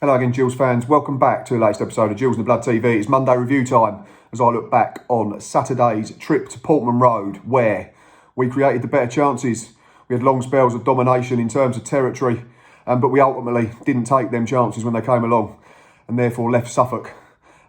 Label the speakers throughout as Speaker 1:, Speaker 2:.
Speaker 1: Hello again, Gills fans. Welcome back to the latest episode of Gills in the Blood TV. It's Monday review time as I look back on Saturday's trip to Portman Road, where we created the better chances. We had long spells of domination in terms of territory, but we ultimately didn't take them chances when they came along, and therefore left Suffolk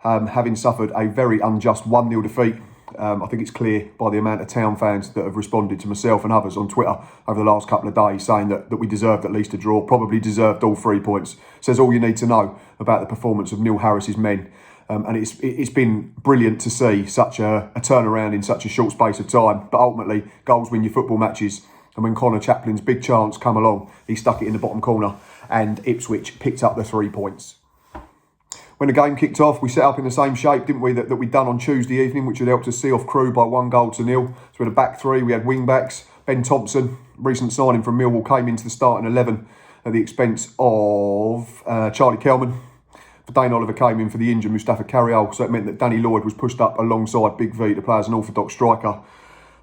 Speaker 1: having suffered a very unjust 1-0 defeat. I think it's clear by the amount of town fans that have responded to myself and others on Twitter over the last couple of days saying that we deserved at least a draw, probably deserved all 3 points. Says all you need to know about the performance of Neil Harris's men. And it's been brilliant to see such a turnaround in such a short space of time. But ultimately, goals win your football matches. And when Connor Chaplin's big chance come along, he stuck it in the bottom corner and Ipswich picked up the 3 points. When the game kicked off, we set up in the same shape, didn't we, that we'd done on Tuesday evening, which had helped us see off Crewe by 1-0. So we had a back three, we had wing-backs. Ben Thompson, recent signing from Millwall, came into the starting 11 at the expense of Charlie Kelman. Dane Oliver came in for the injured Mustafa Carriol, so it meant that Danny Lloyd was pushed up alongside Big V to play as an orthodox striker.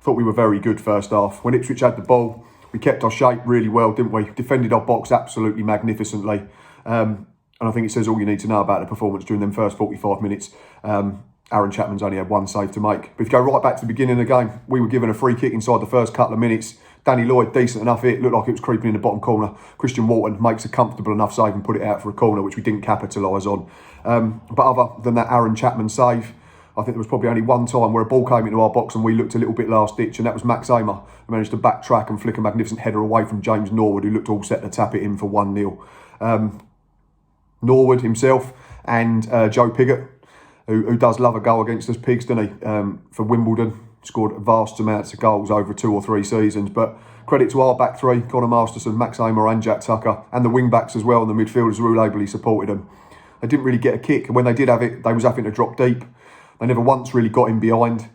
Speaker 1: Thought we were very good first half. When Ipswich had the ball, we kept our shape really well, didn't we? Defended our box absolutely magnificently. And I think it says all you need to know about the performance during them first 45 minutes. Aaron Chapman's only had 1 save to make. But if you go right back to the beginning of the game, we were given a free kick inside the first couple of minutes. Danny Lloyd, decent enough hit, looked like it was creeping in the bottom corner. Christian Walton makes a comfortable enough save and put it out for a corner, which we didn't capitalise on. But other than that Aaron Chapman save, I think there was probably only one time where a ball came into our box and we looked a little bit last ditch, and that was Max Amer, who managed to backtrack and flick a magnificent header away from James Norwood, who looked all set to tap it in for 1-0. Norwood himself and Joe Pigott, who does love a goal against us pigs, doesn't he? For Wimbledon, scored vast amounts of goals over 2 or 3 seasons. But credit to our back three, Connor Masterson, Max Amer and Jack Tucker, and the wing backs as well, and the midfielders who ably supported them. They didn't really get a kick, and when they did have it, they was having to drop deep. They never once really got in behind.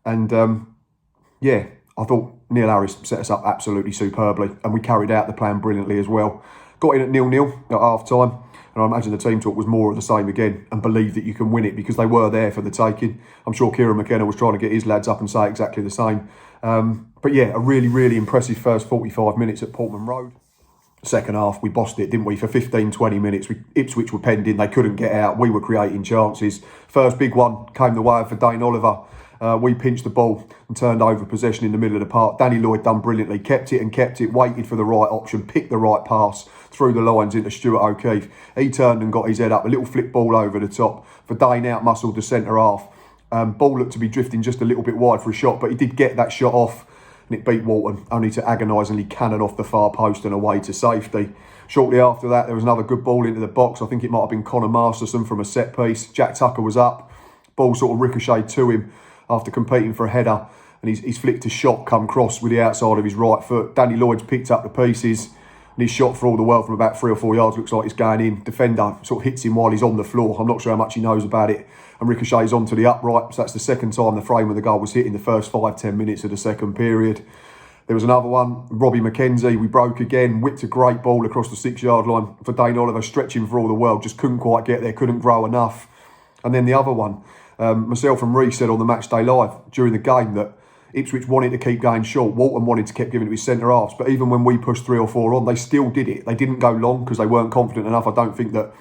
Speaker 1: And I thought Neil Harris set us up absolutely superbly, and we carried out the plan brilliantly as well. Got in at 0-0 at half-time. And I imagine the team talk was more of the same again, and believe that you can win it because they were there for the taking. I'm sure Kieran McKenna was trying to get his lads up and say exactly the same. But yeah, a really, really impressive first 45 minutes at Portman Road. Second half, we bossed it, didn't we? For 15, 20 minutes, Ipswich were penned in. They couldn't get out. We were creating chances. First big one came the way for Dane Oliver. We pinched the ball and turned over possession in the middle of the park. Danny Lloyd done brilliantly, kept it, waited for the right option, picked the right pass through the lines into Stuart O'Keefe. He turned and got his head up, a little flick ball over the top. For Dane out muscled the centre half. Ball looked to be drifting just a little bit wide for a shot, but he did get that shot off and it beat Walton, only to agonisingly cannon off the far post and away to safety. Shortly after that, there was another good ball into the box. I think it might have been Connor Masterson from a set piece. Jack Tucker was up. Ball sort of ricocheted to him after competing for a header, and he's flicked a shot come cross with the outside of his right foot. Danny Lloyd's picked up the pieces, and his shot for all the world from about 3 or 4 yards looks like it's going in. Defender sort of hits him while he's on the floor. I'm not sure how much he knows about it, and ricochets onto the upright. So that's the second time the frame of the goal was hit in the first 5-10 minutes of the second period. There was another one, Robbie McKenzie, we broke again, whipped a great ball across the 6-yard line for Dane Oliver, stretching for all the world, just couldn't quite get there, couldn't grow enough. And then the other one, myself and Reece said on the Match Day Live during the game that Ipswich wanted to keep going short. Walton wanted to keep giving it to his centre halves, but even when we pushed 3 or 4 on, they still did it. They didn't go long because they weren't confident enough. I don't think that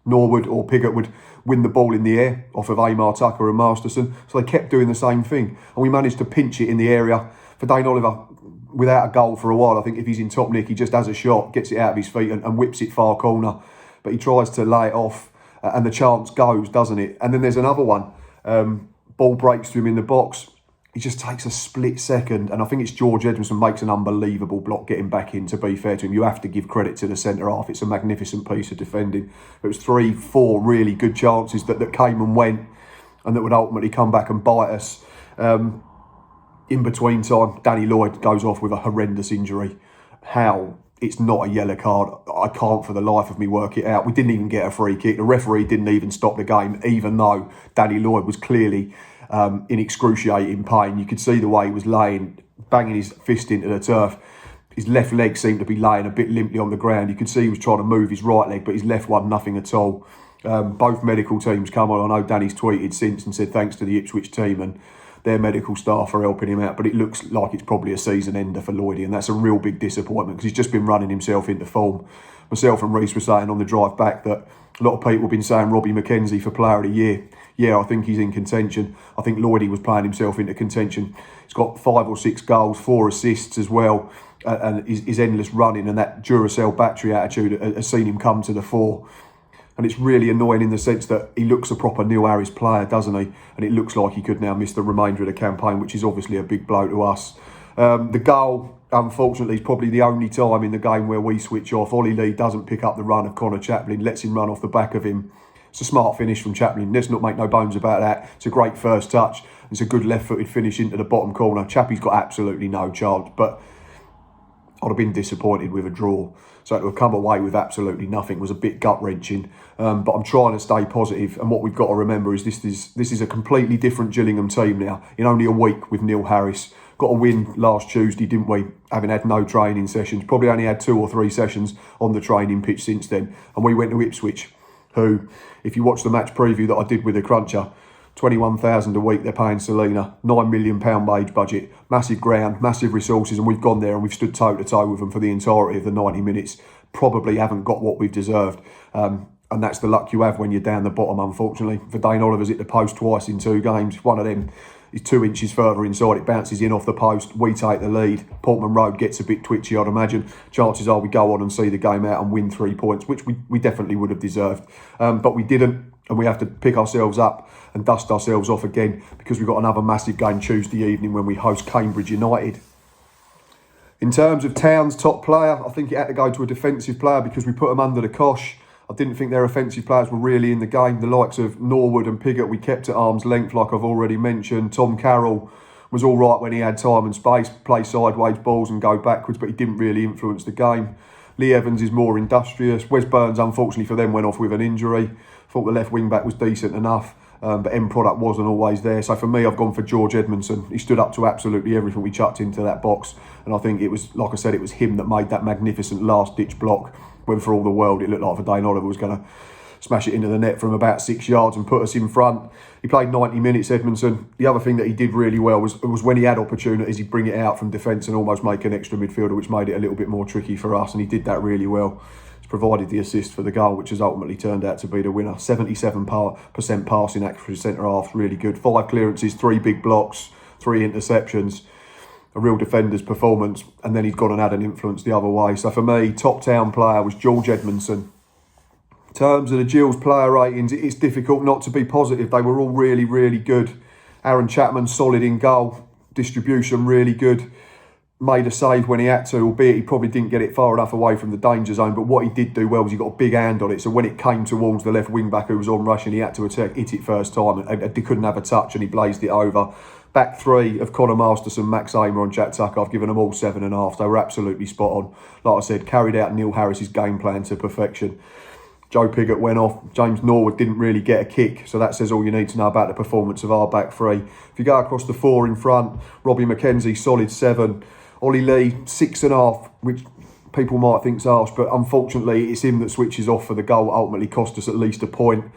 Speaker 1: Norwood or Pigott would win the ball in the air off of Amar, Tucker and Masterson. So they kept doing the same thing, and we managed to pinch it in the area for Dane Oliver without a goal for a while. I think if he's in top nick, he just has a shot, gets it out of his feet and whips it far corner, but he tries to lay it off and the chance goes, doesn't it? And then there's another one. Ball breaks to him in the box. He just takes a split second, and I think it's George Edmondson makes an unbelievable block getting back in, to be fair to him. You have to give credit to the centre half. It's a magnificent piece of defending. It was 3, 4 really good chances that came and went, and that would ultimately come back and bite us. In between time, Danny Lloyd goes off with a horrendous injury. How it's not a yellow card, I can't for the life of me work it out. We didn't even get a free kick. The referee didn't even stop the game, even though Danny Lloyd was clearly in excruciating pain. You could see the way he was laying, banging his fist into the turf. His left leg seemed to be laying a bit limply on the ground. You could see he was trying to move his right leg, but his left one, nothing at all. Both medical teams come on. I know Danny's tweeted since and said thanks to the Ipswich team and their medical staff are helping him out, but it looks like it's probably a season ender for Lloydie, and that's a real big disappointment because he's just been running himself into form. Myself and Reece were saying on the drive back that a lot of people have been saying Robbie McKenzie for Player of the Year. Yeah, I think he's in contention. I think Lloydie was playing himself into contention. He's got 5 or 6 goals, 4 assists as well, and his endless running and that Duracell battery attitude has seen him come to the fore. And it's really annoying in the sense that he looks a proper Neil Harris player, doesn't he? And it looks like he could now miss the remainder of the campaign, which is obviously a big blow to us. The goal, unfortunately, is probably the only time in the game where we switch off. Ollie Lee doesn't pick up the run of Connor Chaplin, lets him run off the back of him. It's a smart finish from Chaplin. Let's not make no bones about that. It's a great first touch. It's a good left-footed finish into the bottom corner. Chappie's got absolutely no chance, but I'd have been disappointed with a draw. So to have come away with absolutely nothing was a bit gut-wrenching. But I'm trying to stay positive, and what we've got to remember is this is a completely different Gillingham team now. In only a week with Neil Harris. Got a win last Tuesday, didn't we? Having had no training sessions. Probably only had 2 or 3 sessions on the training pitch since then. And we went to Ipswich, who, if you watch the match preview that I did with the Cruncher, 21,000 a week they're paying Selena, £9 million wage budget, massive ground, massive resources, and we've gone there and we've stood toe to toe with them for the entirety of the 90 minutes. Probably haven't got what we've deserved. And that's the luck you have when you're down the bottom, unfortunately. Verdane Oliver's hit the post twice in 2 games. One of them is 2 inches further inside. It bounces in off the post. We take the lead. Portman Road gets a bit twitchy, I'd imagine. Chances are we go on and see the game out and win 3 points, which we definitely would have deserved. But we didn't, and we have to pick ourselves up and dust ourselves off again because we've got another massive game Tuesday evening when we host Cambridge United. In terms of Town's top player, I think it had to go to a defensive player because we put them under the cosh. I didn't think their offensive players were really in the game. The likes of Norwood and Piggott we kept at arm's length, like I've already mentioned. Tom Carroll was all right when he had time and space, play sideways balls and go backwards, but he didn't really influence the game. Lee Evans is more industrious. Wes Burns, unfortunately for them, went off with an injury. Thought the left wing back was decent enough, but end product wasn't always there. So for me, I've gone for George Edmondson. He stood up to absolutely everything we chucked into that box, and I think it was, like I said, it was him that made that magnificent last-ditch block. When for all the world it looked like Verdane Oliver was going to smash it into the net from about 6 yards and put us in front. He played 90 minutes, Edmondson. The other thing that he did really well was when he had opportunities, he'd bring it out from defence and almost make an extra midfielder, which made it a little bit more tricky for us, and he did that really well. He's provided the assist for the goal, which has ultimately turned out to be the winner. 77% passing accuracy, centre-half, really good. 5 clearances, 3 big blocks, 3 interceptions. A real defender's performance, and then he's gone and had an influence the other way. So for me, top Town player was George Edmondson. In terms of the Gills player ratings, it's difficult not to be positive. They were all really, really good. Aaron Chapman, solid in goal. Distribution, really good. Made a save when he had to, albeit he probably didn't get it far enough away from the danger zone. But what he did do well was he got a big hand on it. So when it came towards the left wing back who was on rush and he had to attack, hit it first time, and he couldn't have a touch and he blazed it over. Back 3 of Connor Masterson, Max Amer and Jack Tucker, I've given them all 7.5. They were absolutely spot on. Like I said, carried out Neil Harris's game plan to perfection. Joe Piggott went off. James Norwood didn't really get a kick. So that says all you need to know about the performance of our back 3. If you go across the 4 in front, Robbie McKenzie, solid 7. Ollie Lee, 6.5, which people might think's harsh, but unfortunately it's him that switches off for the goal. Ultimately cost us at least a point.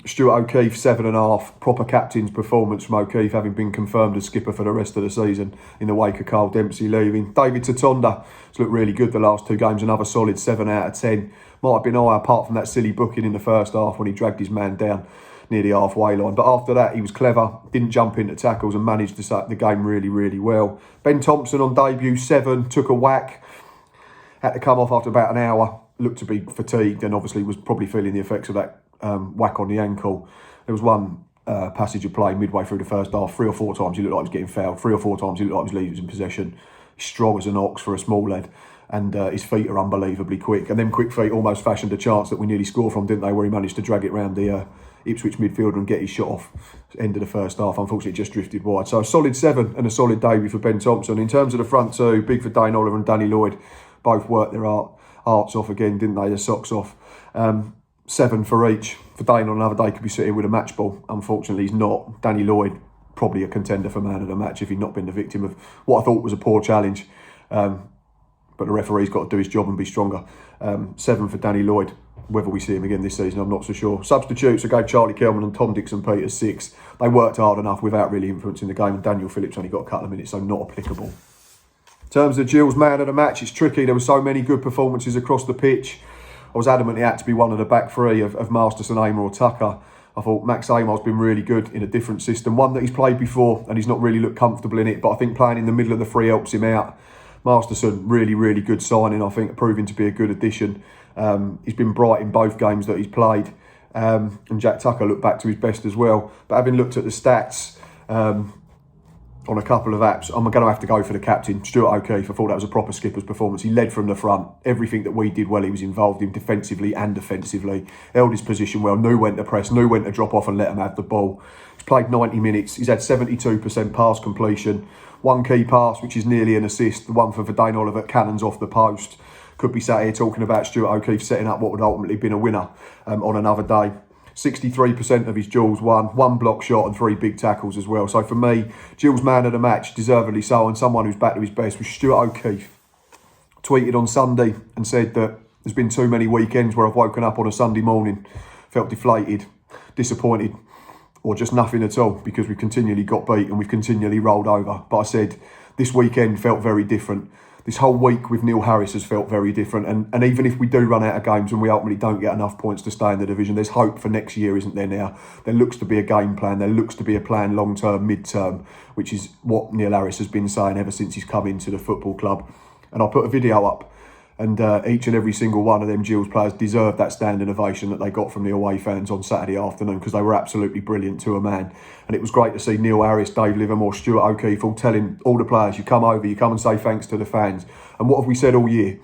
Speaker 1: Stuart O'Keefe, 7.5. Proper captain's performance from O'Keefe, having been confirmed as skipper for the rest of the season in the wake of Carl Dempsey leaving. David Tatonda has looked really good the last 2 games. Another solid 7 out of 10. Might have been higher apart from that silly booking in the first half when he dragged his man down near the halfway line. But after that, he was clever, didn't jump into tackles and managed to set the game really, really well. Ben Thompson on debut, 7, took a whack. Had to come off after about an hour. Looked to be fatigued and obviously was probably feeling the effects of that whack on the ankle. There was one passage of play midway through the first half. 3 or 4 times he looked like he was getting fouled. 3 or 4 times he looked like he was losing possession. He's strong as an ox for a small lad, and his feet are unbelievably quick. And them quick feet almost fashioned a chance that we nearly scored from, didn't they? Where he managed to drag it round the Ipswich midfielder and get his shot off. End of the first half, unfortunately, just drifted wide. So a solid 7 and a solid debut for Ben Thompson. In terms of the front 2, big for Dane Oliver and Danny Lloyd. Both worked their arts off again, didn't they? Their socks off. 7 for each. For Dane on another day could be sitting with a match ball. Unfortunately, he's not. Danny Lloyd, probably a contender for man of the match if he'd not been the victim of what I thought was a poor challenge. But the referee's got to do his job and be stronger. 7 for Danny Lloyd. Whether we see him again this season, I'm not so sure. Substitutes, I gave Charlie Kelman and Tom Dixon-Peters 6. They worked hard enough without really influencing the game, and Daniel Phillips only got a couple of minutes, so not applicable. In terms of Gills man of the match, it's tricky. There were so many good performances across the pitch. I was adamant it had to be one of the back three of Masterson, Amer or Tucker. I thought Max Amer's been really good in a different system, one that he's played before and he's not really looked comfortable in it, but I think playing in the middle of the three helps him out. Masterson, really, really good signing, I think, proving to be a good addition. He's been bright in both games that he's played. And Jack Tucker looked back to his best as well. But having looked at the stats on a couple of apps, I'm going to have to go for the captain, Stuart O'Keefe. I thought that was a proper skipper's performance. He led from the front. Everything that we did well, he was involved in defensively and offensively. Held his position well, knew when to press, knew when to drop off and let him have the ball. He's played 90 minutes. He's had 72% pass completion. One key pass, which is nearly an assist. The one for Dane Oliver, cannons off the post. Could be sat here talking about Stuart O'Keefe setting up what would ultimately been a winner on another day. 63% of his duels won, one block shot and 3 big tackles as well. So for me, Gills man of the match, deservedly so, and someone who's back to his best was Stuart O'Keefe. Tweeted on Sunday and said that there's been too many weekends where I've woken up on a Sunday morning, felt deflated, disappointed, or just nothing at all because we've continually got beat and we've continually rolled over. But I said this weekend felt very different. This whole week with Neil Harris has felt very different. And even if we do run out of games and we ultimately don't get enough points to stay in the division, there's hope for next year, isn't there now? There looks to be a game plan. There looks to be a plan long-term, mid-term, which is what Neil Harris has been saying ever since he's come into the football club. And I put a video up and each and every single one of them Gills players deserved that standing ovation that they got from the away fans on Saturday afternoon because they were absolutely brilliant to a man. And it was great to see Neil Harris, Dave Livermore, Stuart O'Keefe all telling all the players, you come over, you come and say thanks to the fans. And what have we said all year?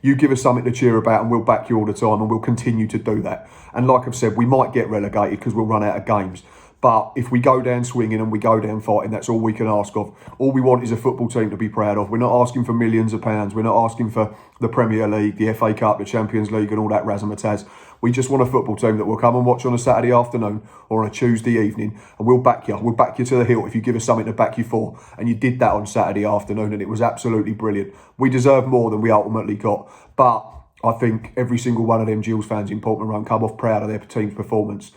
Speaker 1: You give us something to cheer about and we'll back you all the time and we'll continue to do that. And like I've said, we might get relegated because we'll run out of games. But if we go down swinging and we go down fighting, that's all we can ask of. All we want is a football team to be proud of. We're not asking for millions of pounds. We're not asking for the Premier League, the FA Cup, the Champions League and all that razzmatazz. We just want a football team that will come and watch on a Saturday afternoon or on a Tuesday evening and we'll back you. We'll back you to the hilt if you give us something to back you for. And you did that on Saturday afternoon and it was absolutely brilliant. We deserve more than we ultimately got. But I think every single one of them Gills fans in Portman Road come off proud of their team's performance.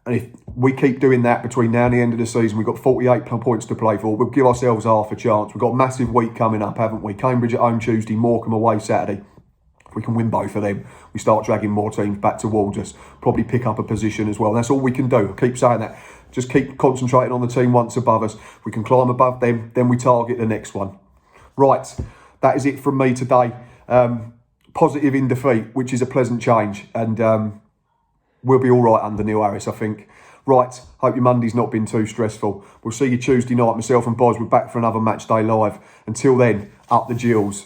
Speaker 1: And if we keep doing that between now and the end of the season, we've got 48 points to play for. We'll give ourselves half a chance. We've got a massive week coming up, haven't we? Cambridge at home Tuesday, Morecambe away Saturday. If we can win both of them, we start dragging more teams back towards us. Probably pick up a position as well. That's all we can do. I keep saying that. Just keep concentrating on the team once above us. If we can climb above them, then we target the next one. Right, that is it from me today. Positive in defeat, which is a pleasant change. And we'll be all right under Neil Harris, I think. Right, hope your Monday's not been too stressful. We'll see you Tuesday night. Myself and Boz, we're back for another Match Day Live. Until then, up the Gills.